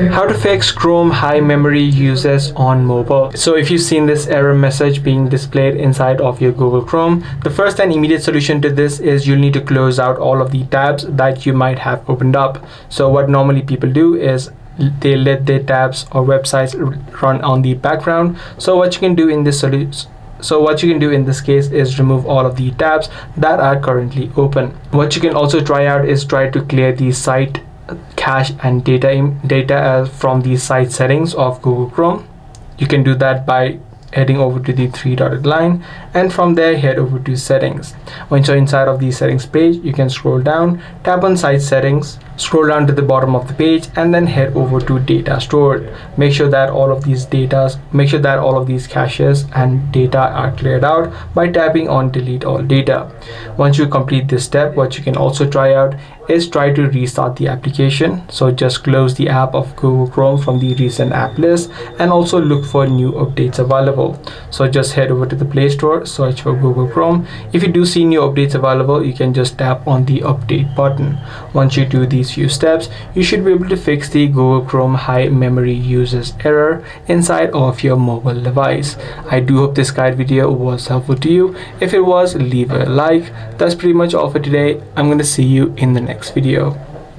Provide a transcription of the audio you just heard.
How to fix Chrome high memory uses on mobile. So if you've seen this error message being displayed inside of your Google Chrome, the first and immediate solution to this is you'll need to close out all of the tabs that you might have opened up. So what normally people do is they let their tabs or websites run on the background. So what you can do in this case is remove all of the tabs that are currently open. What you can also try out is try to clear the site cache and data from the site settings of Google Chrome. You can do that by heading over to the three-dotted line, and from there head over to settings. Once you're inside of the settings page, you can scroll down, tap on site settings, scroll down to the bottom of the page, and then head over to data stored. Make sure that all of these caches and data are cleared out by tapping on delete all data. Once you complete this step, what you can also try out is try to restart the application. So just close the app of Google Chrome from the recent app list and also look for new updates available. So just head over to the Play Store, search for Google Chrome. If you do see new updates available, you can just tap on the update button. Once you do these few steps, you should be able to fix the Google Chrome high memory uses error inside of your mobile device. I do hope this guide video was helpful to you. If it was, leave a like. That's pretty much all for today. I'm going to see you in the next video.